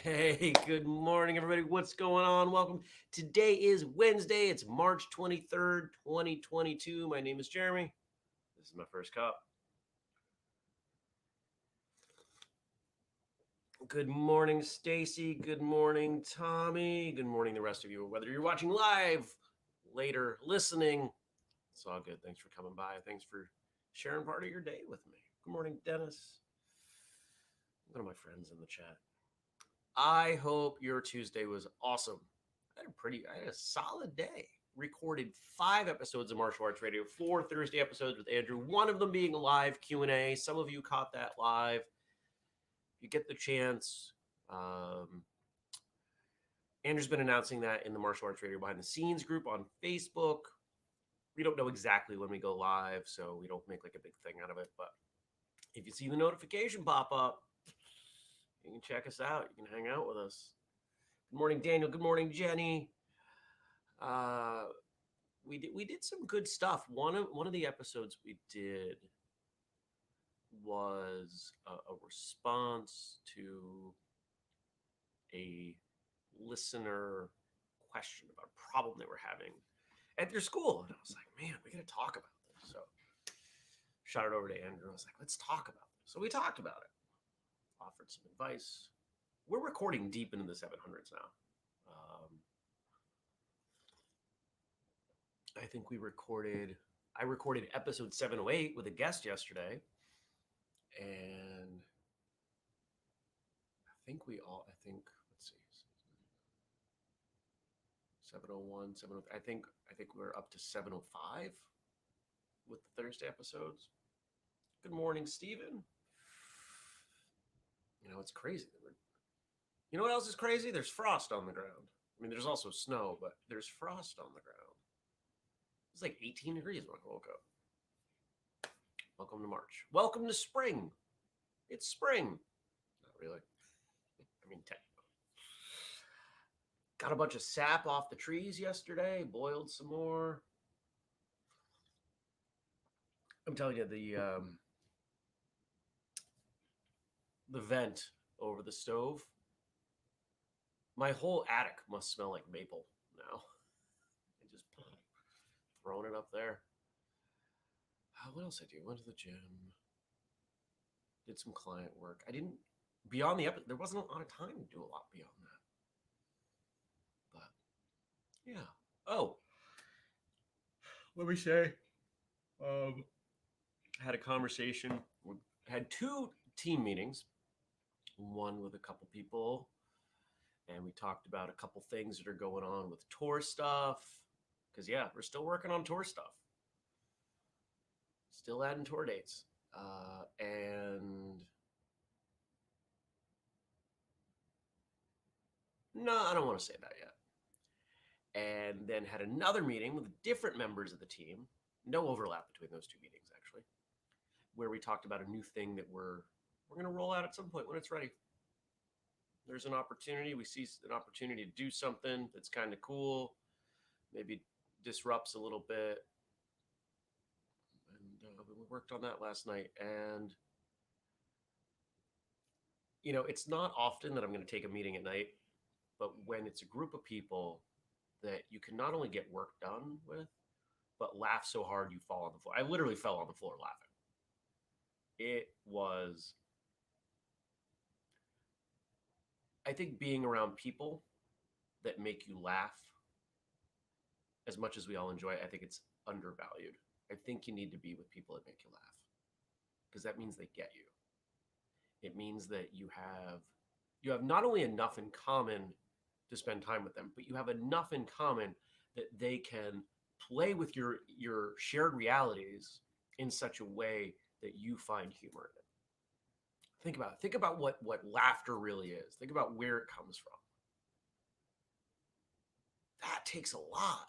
Hey, good morning, everybody. What's going on? Welcome. Today is Wednesday. It's March 23rd, 2022. My name is Jeremy. This is my first cup. Good morning, Stacy. Good morning, Tommy. Good morning, the rest of you. Whether you're watching live, later, listening, it's all good. Thanks for coming by. Thanks for sharing part of your day with me. Good morning, Dennis. One of my friends in the chat. I hope your Tuesday was awesome. I had a solid day. Recorded 5 episodes of Martial Arts Radio, 4 Thursday episodes with Andrew, one of them being a live Q&A. Some of you caught that live. If you get the chance, Andrew's been announcing that in the Martial Arts Radio Behind the Scenes group on Facebook. We don't know exactly when we go live, so we don't make like a big thing out of it. But if you see the notification pop up, you can check us out. You can hang out with us. Good morning, Daniel. Good morning, Jenny. We did some good stuff. One of the episodes we did was a response to a listener question about a problem they were having at their school, and I was like, man, we got to talk about this. So shot it over to Andrew. I was like, let's talk about this. So we talked about it. Offered some advice. We're recording deep into the 700s now. I think I recorded episode 708 with a guest yesterday. And let's see, 701, 703. I think we're up to 705 with the Thursday episodes. Good morning, Steven. It's crazy. You know what else is crazy? There's frost on the ground. I mean, there's also snow, but there's frost on the ground. It's like 18 degrees when I woke up. Welcome to March. Welcome to spring. It's spring. Not really. I mean, technically. Got a bunch of sap off the trees yesterday. Boiled some more. I'm telling you, the vent over the stove. My whole attic must smell like maple now. I just throwing it up there. What else I do? Went to the gym. Did some client work. I didn't beyond the episode. There wasn't a lot of time to do a lot beyond that. But yeah. Oh, let me say, had a conversation. Had 2 team meetings. One with a couple people, and we talked about a couple things that are going on with tour stuff. Because yeah, we're still working on tour stuff. Still adding tour dates. And no, I don't want to say that yet. And then had another meeting with different members of the team. No overlap between those 2 meetings, actually, where we talked about a new thing that we're going to roll out at some point when it's ready. There's an opportunity. We see an opportunity to do something that's kind of cool, maybe disrupts a little bit. And we worked on that last night. And, it's not often that I'm going to take a meeting at night, but when it's a group of people that you can not only get work done with, but laugh so hard you fall on the floor. I literally fell on the floor laughing. It was, I think, being around people that make you laugh as much as we all enjoy it, I think it's undervalued. I think you need to be with people that make you laugh, because that means they get you. It means that you have not only enough in common to spend time with them, but you have enough in common that they can play with your shared realities in such a way that you find humor in it. Think about it. Think about what laughter really is. Think about where it comes from. That takes a lot.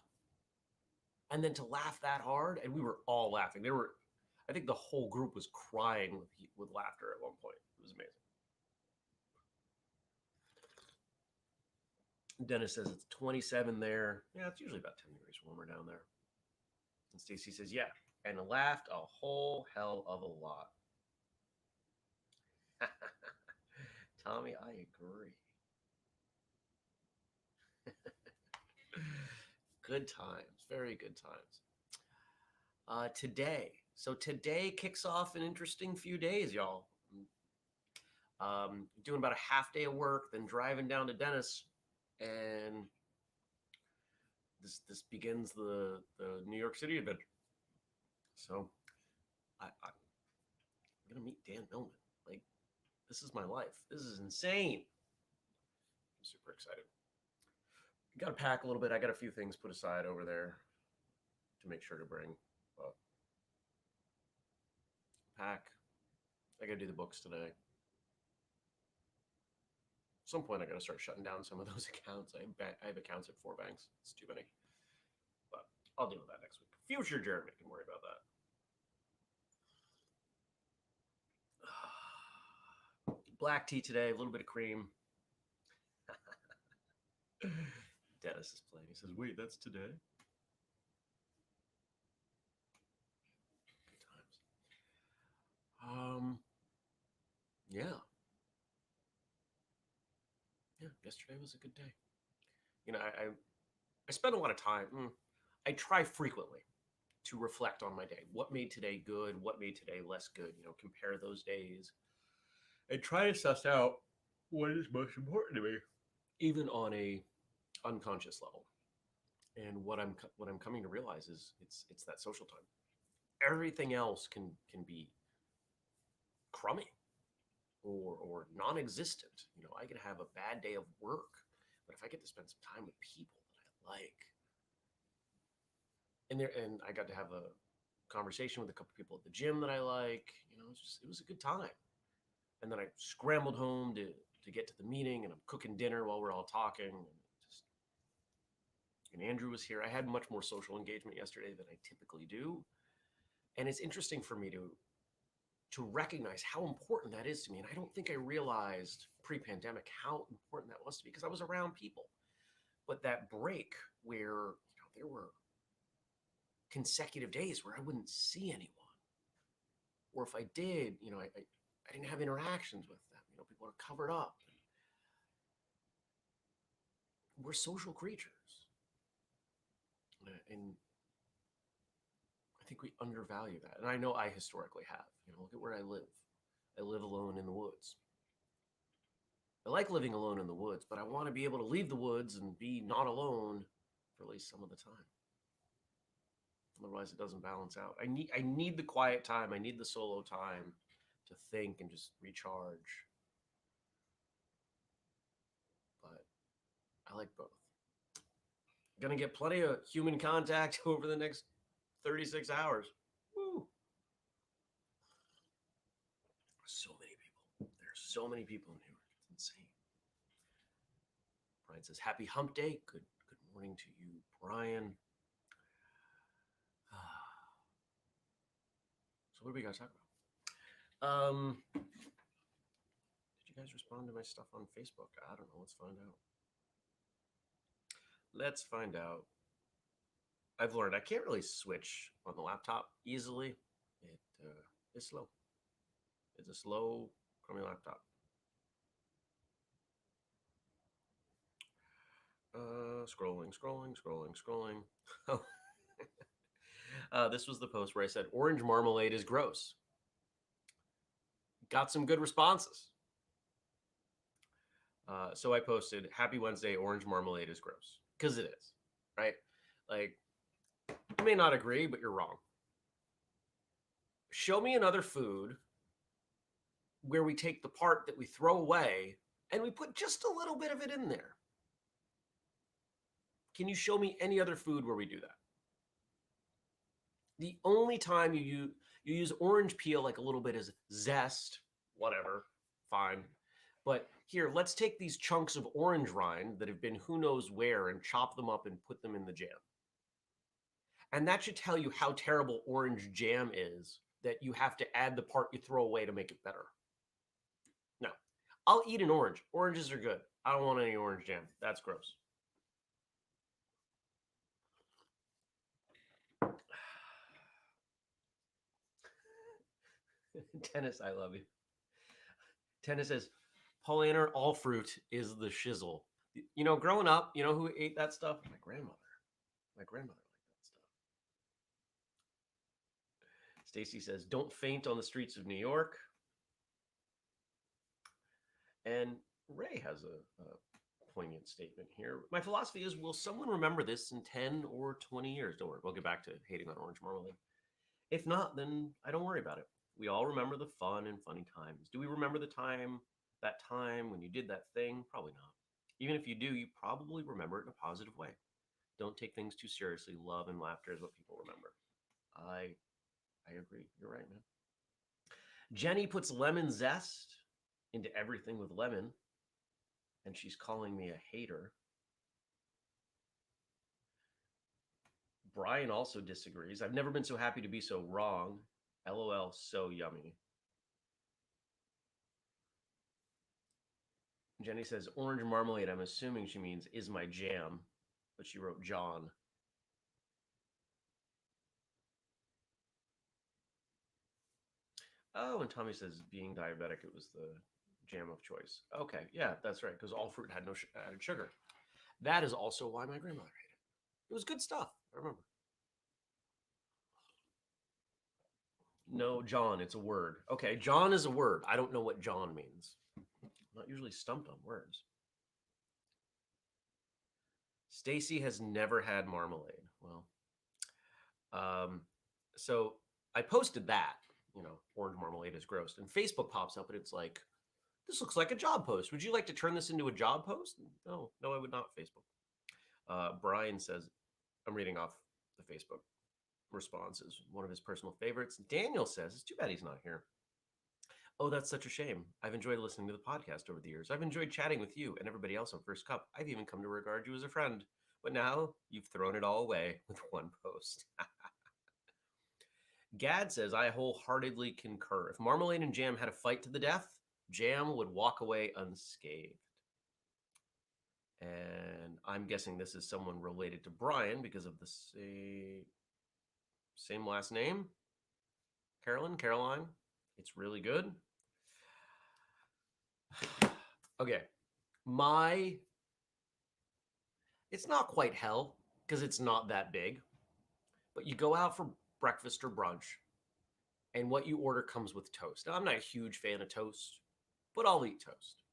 And then to laugh that hard, and we were all laughing. I think the whole group was crying with laughter at one point. It was amazing. Dennis says it's 27 there. Yeah, it's usually about 10 degrees warmer down there. And Stacy says, yeah, and laughed a whole hell of a lot. Tommy, I agree. Good times, very good times. Today, so today kicks off an interesting few days, y'all. Doing about a half day of work, then driving down to Dennis, and this begins the New York City adventure. So I'm gonna meet Dan Millman. Like, this is my life. This is insane. I'm super excited. Got to pack a little bit. I got a few things put aside over there to make sure to bring. But pack. I got to do the books today. At some point, I got to start shutting down some of those accounts. I have accounts at 4 banks. It's too many. But I'll deal with that next week. Future Jeremy can worry about that. Black tea today, a little bit of cream. Dennis is playing. He says, "Wait, that's today." Good times. Yeah. Yeah, yesterday was a good day. You know, I spend a lot of time. I try frequently to reflect on my day. What made today good? What made today less good? You know, compare those days and try to suss out what is most important to me, even on a unconscious level. And what I'm coming to realize is it's that social time. Everything else can be crummy or non-existent. You know, I can have a bad day of work, but if I get to spend some time with people that I like, and I got to have a conversation with a couple people at the gym that I like, you know, it was a good time. And then I scrambled home to get to the meeting, and I'm cooking dinner while we're all talking. And Andrew was here. I had much more social engagement yesterday than I typically do, and it's interesting for me to recognize how important that is to me. And I don't think I realized pre-pandemic how important that was to me because I was around people. But that break where, you know, there were consecutive days where I wouldn't see anyone. Or if I did, you know, I didn't have interactions with them. You know, people are covered up. We're social creatures. And I think we undervalue that. And I know I historically have. You know, look at where I live. I live alone in the woods. I like living alone in the woods, but I want to be able to leave the woods and be not alone for at least some of the time. Otherwise, it doesn't balance out. I need the quiet time. I need the solo time to think and just recharge. But I like both. Gonna get plenty of human contact over the next 36 hours. Woo. So many people. There's so many people in New York. It's insane. Brian says, "Happy hump day." Good morning to you, Brian. So what do we got to talk about? Did you guys respond to my stuff on Facebook? I don't know. Let's find out. Let's find out. I've learned I can't really switch on the laptop easily. It's slow. It's a slow, crummy laptop. Scrolling. This was the post where I said orange marmalade is gross. Got some good responses. So I posted, "Happy Wednesday, orange marmalade is gross." Because it is, right? Like, you may not agree, but you're wrong. Show me another food where we take the part that we throw away and we put just a little bit of it in there. Can you show me any other food where we do that? The only time you use orange peel like a little bit as zest, whatever, fine. But here, let's take these chunks of orange rind that have been who knows where and chop them up and put them in the jam. And that should tell you how terrible orange jam is, that you have to add the part you throw away to make it better. No, I'll eat an orange. Oranges are good. I don't want any orange jam. That's gross. Tennis, I love you. Tennis says, "Paul all fruit is the shizzle." You know, growing up, you know who ate that stuff? My grandmother. My grandmother liked that stuff. Stacy says, "Don't faint on the streets of New York." And Ray has a poignant statement here. My philosophy is, will someone remember this in 10 or 20 years? Don't worry, we'll get back to hating on orange marmalade. If not, then I don't worry about it. We all remember the fun and funny times. Do we remember that time when you did that thing? Probably not. Even if you do, you probably remember it in a positive way. Don't take things too seriously. Love and laughter is what people remember. I agree. You're right, man. Jenny puts lemon zest into everything with lemon, and she's calling me a hater. Brian also disagrees. I've never been so happy to be so wrong. LOL, so yummy. Jenny says, orange marmalade. I'm assuming she means is my jam, but she wrote John. Oh, and Tommy says, being diabetic, it was the jam of choice. Okay, yeah, that's right, because all fruit had no added sugar. That is also why my grandmother hated it. It was good stuff, I remember. No, John, it's a word. Okay, John is a word. I don't know what John means. I'm not usually stumped on words. Stacy has never had marmalade. Well, so I posted that, orange marmalade is gross. And Facebook pops up and it's like, this looks like a job post. Would you like to turn this into a job post? No, I would not, Facebook. Brian says, I'm reading off the Facebook responses, one of his personal favorites. Daniel says, it's too bad he's not here. Oh, that's such a shame. I've enjoyed listening to the podcast over the years. I've enjoyed chatting with you and everybody else on First Cup. I've even come to regard you as a friend. But now you've thrown it all away with one post. Gad says, I wholeheartedly concur. If marmalade and jam had a fight to the death, jam would walk away unscathed. And I'm guessing this is someone related to Brian because of the same last name. Caroline. It's really good. Okay. It's not quite hell because it's not that big, but you go out for breakfast or brunch and what you order comes with toast. Now, I'm not a huge fan of toast, but I'll eat toast.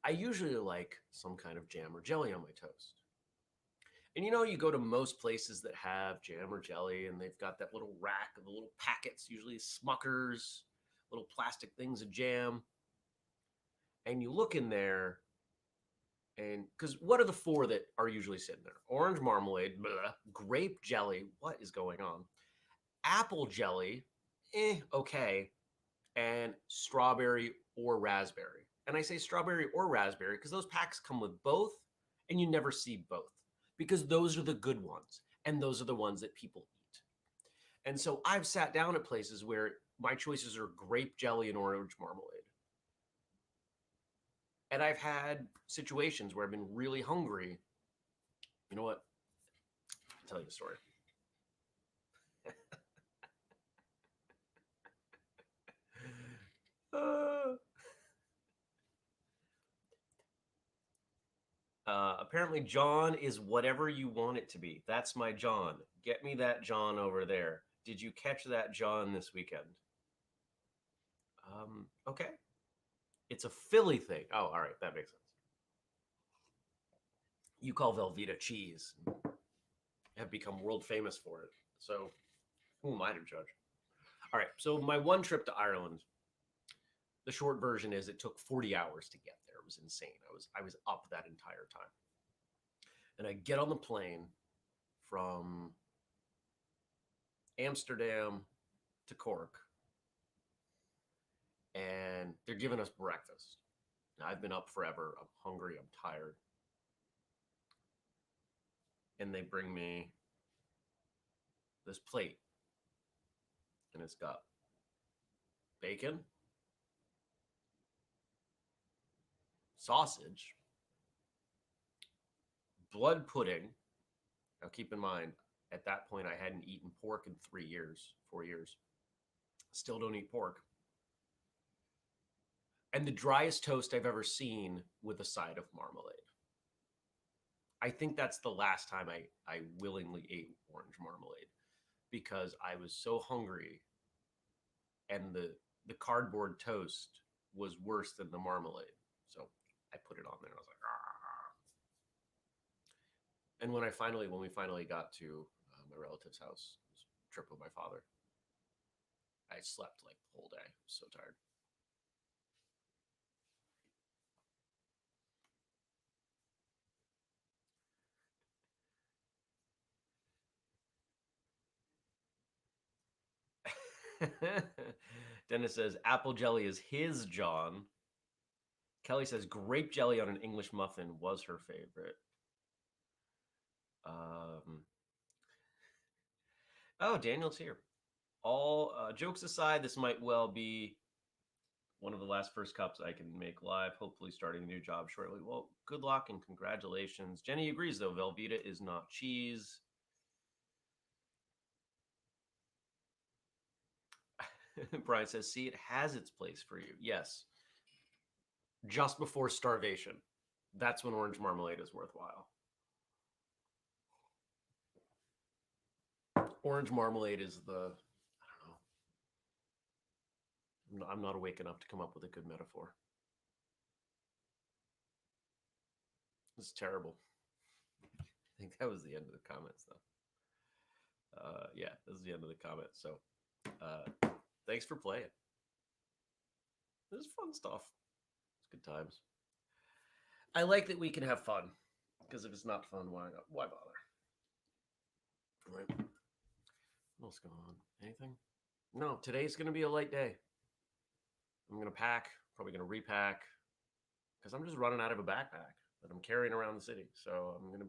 I usually like some kind of jam or jelly on my toast. And you go to most places that have jam or jelly and they've got that little rack of the little packets, usually Smuckers, little plastic things of jam. And you look in there and because what are the four that are usually sitting there? Orange marmalade, blah, grape jelly, what is going on? Apple jelly, okay, and strawberry or raspberry. And I say strawberry or raspberry because those packs come with both and you never see both because those are the good ones and those are the ones that people eat. And so I've sat down at places where my choices are grape jelly and orange marmalade. And I've had situations where I've been really hungry. You know what? I'll tell you a story. Apparently, John is whatever you want it to be. That's my John. Get me that John over there. Did you catch that John this weekend? Okay. It's a Philly thing. Oh, all right. That makes sense. You call Velveeta cheese. Have become world famous for it. So who am I to judge? All right. So my one trip to Ireland, the short version is it took 40 hours to get there. It was insane. I was up that entire time. And I get on the plane from Amsterdam to Cork, and they're giving us breakfast. Now, I've been up forever. I'm hungry. I'm tired. And they bring me this plate, and it's got bacon, sausage, blood pudding. Now, keep in mind, at that point, I hadn't eaten pork in 4 years. Still don't eat pork. And the driest toast I've ever seen with a side of marmalade. I think that's the last time I willingly ate orange marmalade because I was so hungry and the cardboard toast was worse than the marmalade. So I put it on there. I was like, ah. And when we finally got to my relative's house, trip with my father, I slept like the whole day. I was so tired. Dennis says apple jelly is his John. Kelly says grape jelly on an English muffin was her favorite. Um, oh, Daniel's here. All jokes aside, this might well be one of the last first cups I can make live. Hopefully, starting a new job shortly. Well, good luck and congratulations. Jenny agrees, though. Velveeta is not cheese. Brian says, see, it has its place for you. Yes. Just before starvation. That's when orange marmalade is worthwhile. Orange marmalade is the, I don't know. I'm not awake enough to come up with a good metaphor. It's terrible. I think that was the end of the comments, though. Yeah, this is the end of the comments. So, thanks for playing. This is fun stuff. It's good times. I like that we can have fun because if it's not fun, why bother? Right. What else going on? Anything? No, today's going to be a light day. I'm going to pack, probably going to repack because I'm just running out of a backpack that I'm carrying around the city. So I'm going to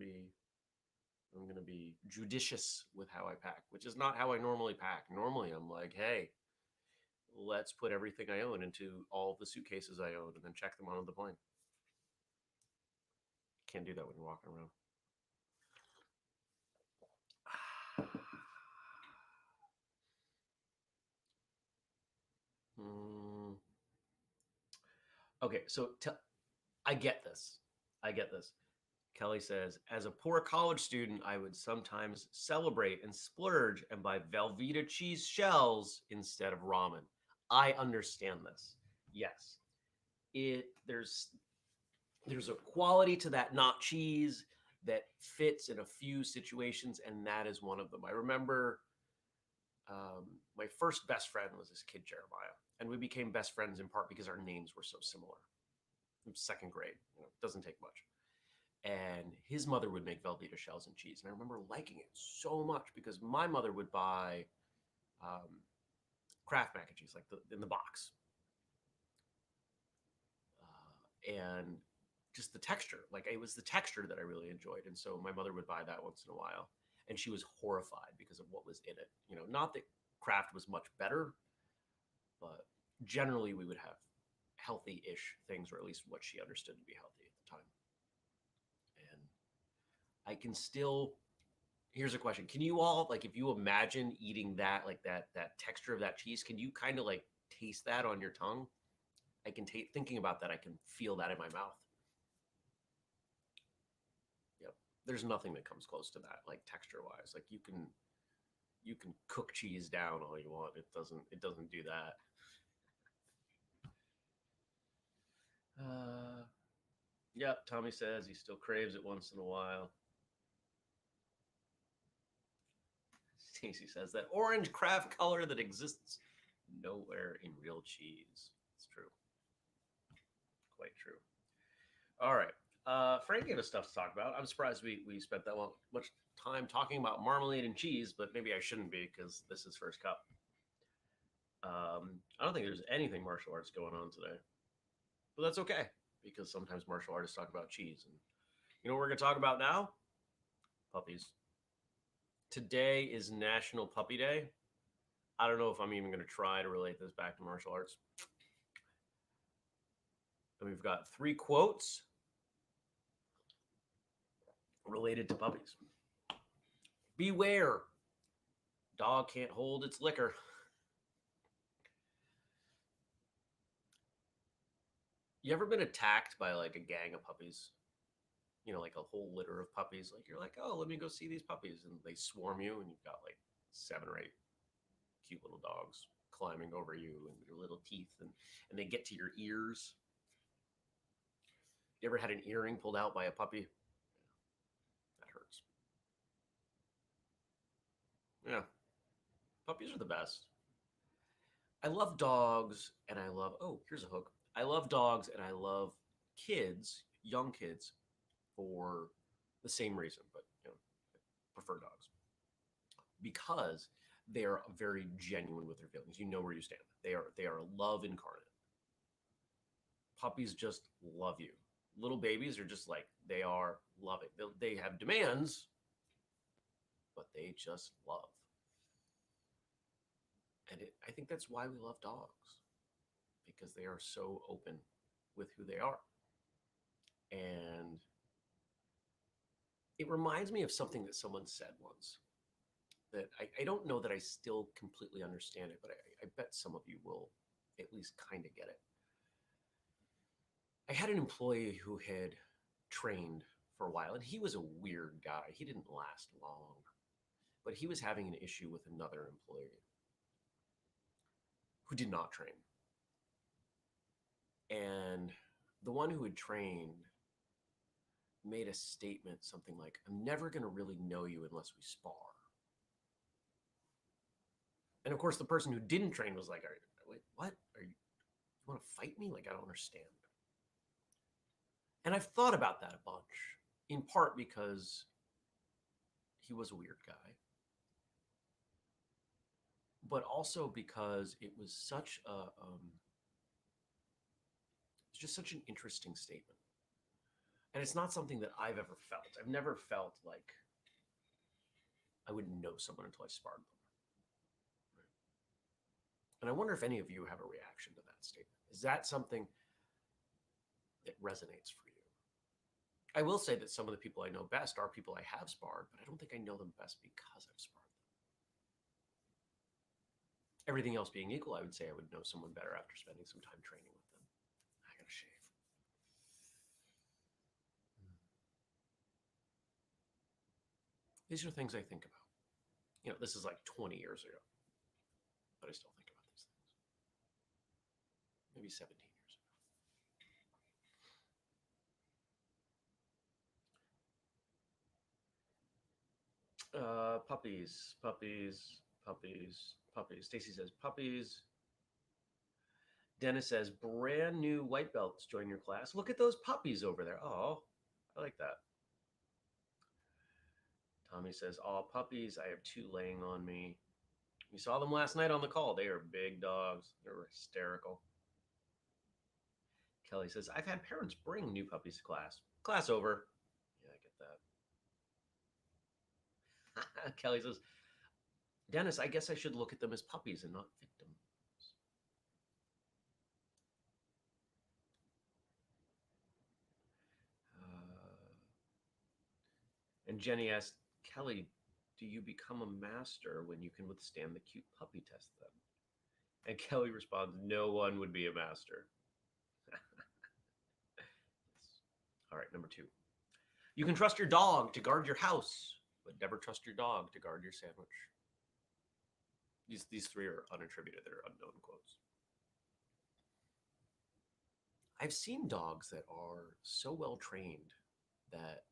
be judicious with how I pack, which is not how I normally pack. Normally I'm like, hey, let's put everything I own into all the suitcases I own and then check them onto the plane. Can't do that when you're walking around. Okay, so I get this. I get this. Kelly says, as a poor college student, I would sometimes celebrate and splurge and buy Velveeta cheese shells instead of ramen. I understand this. Yes, there's a quality to that not cheese that fits in a few situations, and that is one of them. I remember my first best friend was this kid Jeremiah, and we became best friends in part because our names were so similar. In second grade, it doesn't take much. And his mother would make Velveeta shells and cheese, and I remember liking it so much because my mother would buy Kraft mac and cheese, like in the box, and just the texture. Like it was the texture that I really enjoyed, and so my mother would buy that once in a while, and she was horrified because of what was in it. Not that Kraft was much better, but generally we would have healthy-ish things, or at least what she understood to be healthy at the time. And I can still. Here's a question: can you all, like, if you imagine eating that, like that texture of that cheese, can you kind of like taste that on your tongue? I can thinking about that. I can feel that in my mouth. Yep. There's nothing that comes close to that, like texture wise. Like you can cook cheese down all you want. It doesn't do that. Yep. Tommy says he still craves it once in a while. Stacy says that orange Kraft color that exists nowhere in real cheese. It's true. Quite true. All right. Frank gave us stuff to talk about. I'm surprised we spent that much time talking about marmalade and cheese, but maybe I shouldn't be because this is first cup. I don't think there's anything martial arts going on today, but that's okay because sometimes martial artists talk about cheese. And you know what we're going to talk about now? Puppies. Today is National Puppy Day. I don't know if I'm even going to try to relate this back to martial arts. And we've got 3 quotes related to puppies. Beware, dog can't hold its liquor. You ever been attacked by like a gang of puppies? like a whole litter of puppies. Like you're like, oh, let me go see these puppies, and they swarm you, and you've got like 7 or 8 cute little dogs climbing over you and their little teeth, and they get to your ears. You ever had an earring pulled out by a puppy? That hurts. Yeah, puppies are the best. I love dogs, and I love. Oh, here's a hook. I love dogs, and I love kids, young kids, for the same reason, but prefer dogs because they are very genuine with their feelings. You know where you stand. They are love incarnate. Puppies just love you. Little babies are just like they are loving. They have demands, but they just love. And I think that's why we love dogs, because they are so open with who they are. And it reminds me of something that someone said once that I don't know that I still completely understand it, but I bet some of you will at least kind of get it. I had an employee who had trained for a while, and he was a weird guy. He didn't last long, but he was having an issue with another employee who did not train. And the one who had trained made a statement, something like, I'm never going to really know you unless we spar. And of course, the person who didn't train was like, wait, what? You want to fight me? Like, I don't understand. And I've thought about that a bunch, in part because he was a weird guy, but also because it was it's just such an interesting statement. And it's not something that I've ever felt. I've never felt like I wouldn't know someone until I sparred them. Right? And I wonder if any of you have a reaction to that statement. Is that something that resonates for you? I will say that some of the people I know best are people I have sparred, but I don't think I know them best because I've sparred them. Everything else being equal, I would say I would know someone better after spending some time training with them. I gotta shave. These are things I think about. This is like 20 years ago, but I still think about these things. Maybe 17 years ago. Puppies, puppies, puppies, puppies. Stacy says puppies. Dennis says brand new white belts join your class. Look at those puppies over there. Oh, I like that. Tommy says, "All puppies. I have 2 laying on me. We saw them last night on the call. They are big dogs. They're hysterical." Kelly says, "I've had parents bring new puppies to class. Class over." Yeah, I get that. Kelly says, "Dennis, I guess I should look at them as puppies and not victims." And Jenny asked, "Kelly, do you become a master when you can withstand the cute puppy test then?" And Kelly responds, "No one would be a master." All right, number 2. You can trust your dog to guard your house, but never trust your dog to guard your sandwich. These 3 are unattributed. They're unknown quotes. I've seen dogs that are so well trained that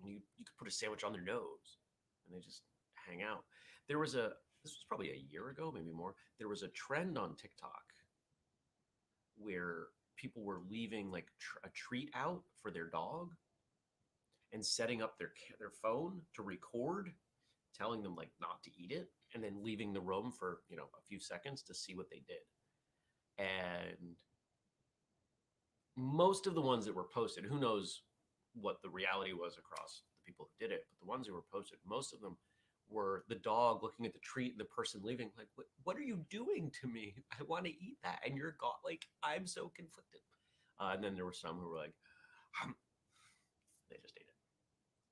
you could put a sandwich on their nose and they just hang out. This was probably a year ago, maybe more. There was a trend on TikTok where people were leaving like a treat out for their dog and setting up their phone to record, telling them like not to eat it, and then leaving the room for a few seconds to see what they did. And most of the ones that were posted, who knows what the reality was across the people who did it, but the ones that were posted, most of them were the dog looking at the treat and the person leaving like, what are you doing to me? I want to eat that, and you're gone. Like, I'm so conflicted. And then there were some who were like, they just ate it.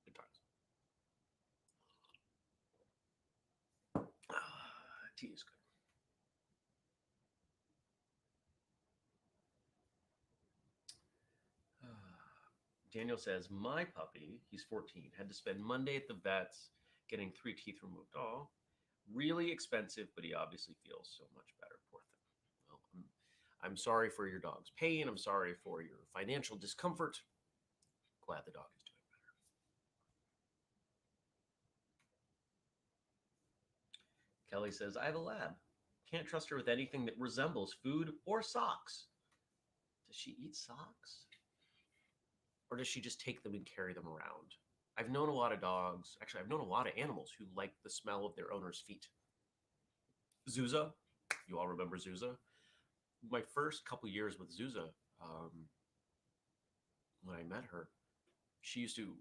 Good times. Tea is good. Daniel says, my puppy, he's 14, had to spend Monday at the vet's getting 3 teeth removed. Oh, really expensive, but he obviously feels so much better. Poor thing. Well, I'm sorry for your dog's pain. I'm sorry for your financial discomfort. Glad the dog is doing better. Kelly says, I have a lab. Can't trust her with anything that resembles food or socks. Does she eat socks? Or does she just take them and carry them around? I've known a lot of dogs. Actually, I've known a lot of animals who like the smell of their owner's feet. Zuza, you all remember Zuza? My first couple years with Zuza, when I met her, she used to.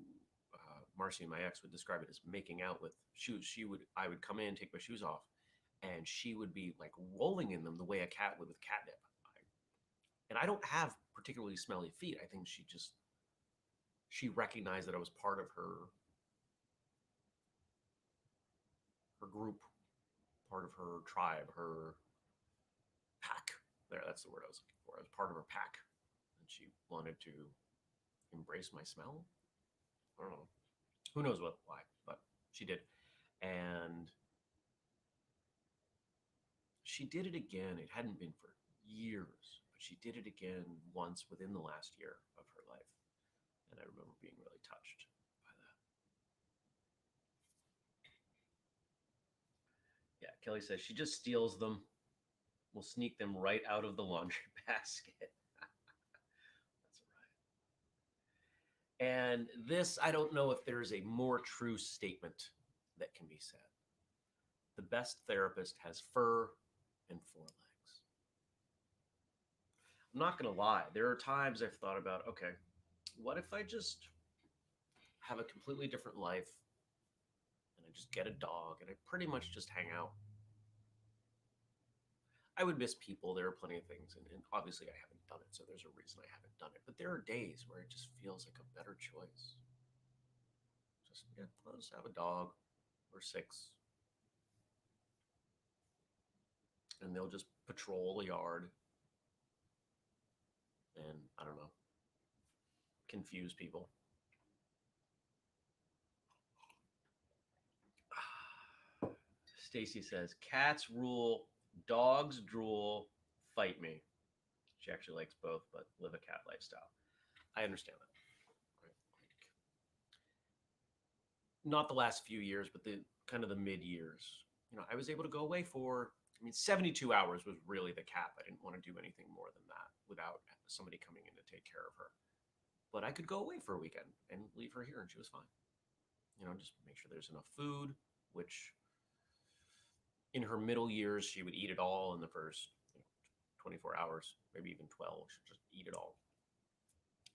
Marcy, my ex, would describe it as making out with shoes. I would come in, take my shoes off, and she would be like rolling in them the way a cat would with catnip. And I don't have particularly smelly feet. I think she recognized that I was part of her group, part of her tribe, her pack. There, that's the word I was looking for. I was part of her pack, and she wanted to embrace my smell. I don't know. Who knows why, but she did. And she did it again. It hadn't been for years, but she did it again once within the last year of her life. And I remember being really touched by that. Yeah, Kelly says she just steals them. We'll sneak them right out of the laundry basket. That's right. And this, I don't know if there's a more true statement that can be said. The best therapist has fur and 4 legs. I'm not going to lie. There are times I've thought about, okay, what if I just have a completely different life and I just get a dog and I pretty much just hang out? I would miss people. There are plenty of things. And obviously, I haven't done it. So there's a reason I haven't done it. But there are days where it just feels like a better choice. Just, yeah, I'll just have a dog or 6. And they'll just patrol the yard. And I don't know, confuse people. Stacy says, cats rule, dogs drool, fight me. She actually likes both, but live a cat lifestyle. I understand that. Right? Like, not the last few years, but the kind of the mid years. I was able to go away for, 72 hours was really the cap. I didn't want to do anything more than that without somebody coming in to take care of her. But I could go away for a weekend and leave her here, and she was fine. Just make sure there's enough food, which in her middle years, she would eat it all in the first 24 hours, maybe even 12. She'd just eat it all.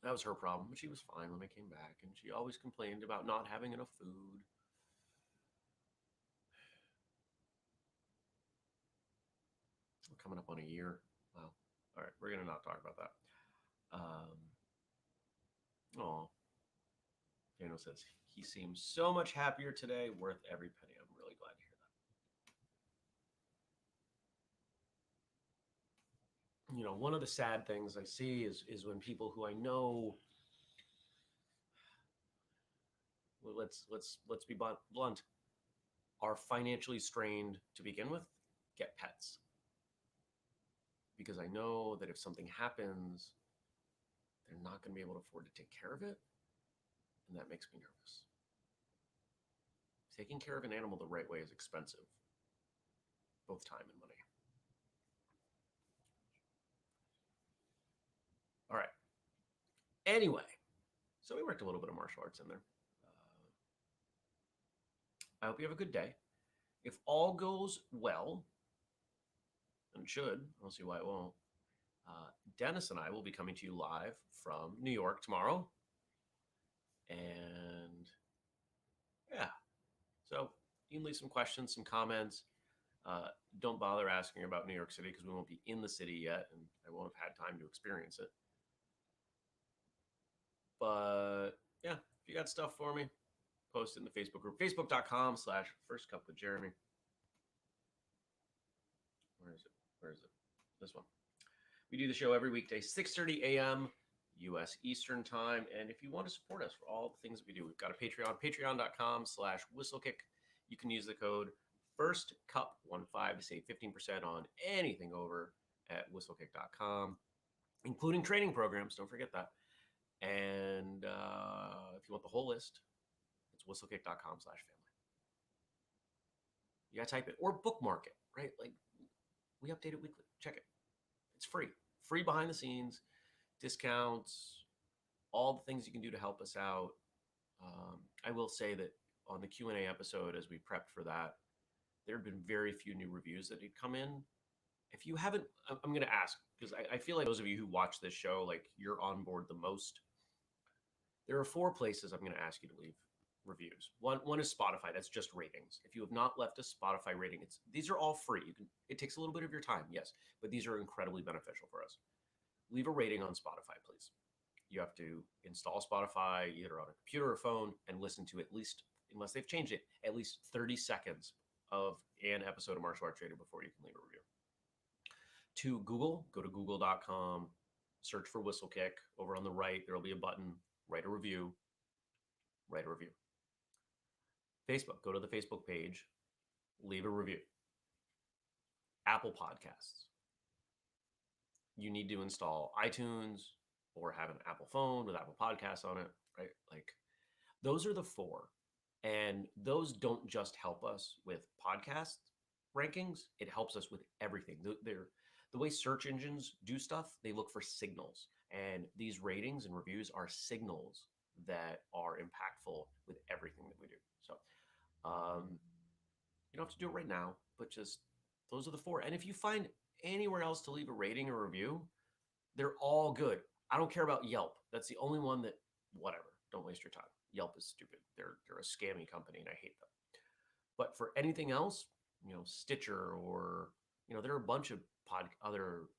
That was her problem, but she was fine when I came back, and she always complained about not having enough food. We're coming up on a year. Wow. All right, we're going to not talk about that. Oh, Daniel says, he seems so much happier today, worth every penny. I'm really glad to hear that. One of the sad things I see is when people who I know, well, let's be blunt, are financially strained to begin with, get pets. Because I know that if something happens, they're not going to be able to afford to take care of it. And that makes me nervous. Taking care of an animal the right way is expensive, both time and money. All right. Anyway, so we worked a little bit of martial arts in there. I hope you have a good day. If all goes well, and it should, I don't see why it won't, Dennis and I will be coming to you live from New York tomorrow. And yeah, so you can leave some questions, some comments. Don't bother asking about New York City because we won't be in the city yet, and I won't have had time to experience it. But yeah, if you got stuff for me, post it in the Facebook group, facebook.com/firstcupwithjeremy. Where is it? This one. We do the show every weekday, 6:30 a.m. US Eastern Time. And if you want to support us for all the things we do, we've got a Patreon, patreon.com/whistlekick. You can use the code FIRSTCUP15 to save 15% on anything over at whistlekick.com, including training programs. Don't forget that. And if you want the whole list, it's whistlekick.com/family. You gotta type it or bookmark it, right? Like, we update it weekly. Check it. It's free. Free behind the scenes, discounts, all the things you can do to help us out. I will say that on the Q&A episode, as we prepped for that, there have been very few new reviews that had come in. If you haven't, I'm going to ask, because I feel like those of you who watch this show, like, you're on board the most. There are 4 places I'm going to ask you to leave reviews. One is Spotify. That's just ratings. If you have not left a Spotify rating, these are all free. It takes a little bit of your time, yes, but these are incredibly beneficial for us. Leave a rating on Spotify, please. You have to install Spotify either on a computer or phone and listen to at least, unless they've changed it, at least 30 seconds of an episode of Martial Arts Radio before you can leave a review. To Google, go to google.com, search for Whistlekick. Over on the right, there will be a button, write a review. Write a review. Facebook, go to the Facebook page, leave a review. Apple Podcasts. You need to install iTunes or have an Apple phone with Apple Podcasts on it, right? Like, those are the 4. And those don't just help us with podcast rankings. It helps us with everything. The way search engines do stuff, they look for signals. And these ratings and reviews are signals that are impactful with everything that we do. So you don't have to do it right now, but just those are the 4. And if you find anywhere else to leave a rating or review, they're all good. I don't care about Yelp. That's the only one that, whatever, don't waste your time. Yelp is stupid. They're a scammy company and I hate them. But for anything else, Stitcher, or, there are a bunch of other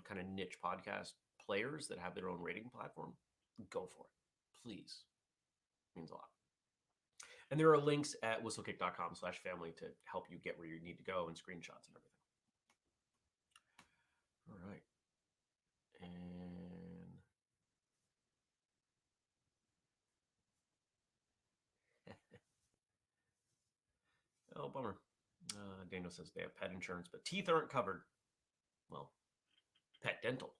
kind of niche podcast players that have their own rating platform. Go for it, please. It means a lot. And there are links at whistlekick.com/family to help you get where you need to go, and screenshots and everything. All right. And oh, bummer. Daniel says they have pet insurance, but teeth aren't covered. Well, pet dental.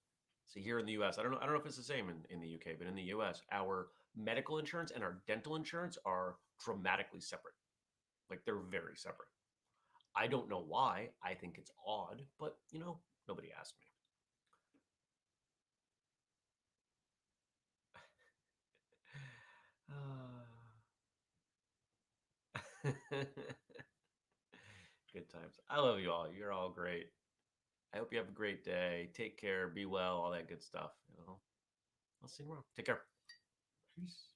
So here in the U.S., I don't know if it's the same in the U.K., but in the U.S., our medical insurance and our dental insurance are dramatically separate. Like, they're very separate. I don't know why. I think it's odd, but nobody asked me. Good times. I love you all. You're all great. I hope you have a great day. Take care. Be well. All that good stuff. I'll see you tomorrow. Take care. Peace.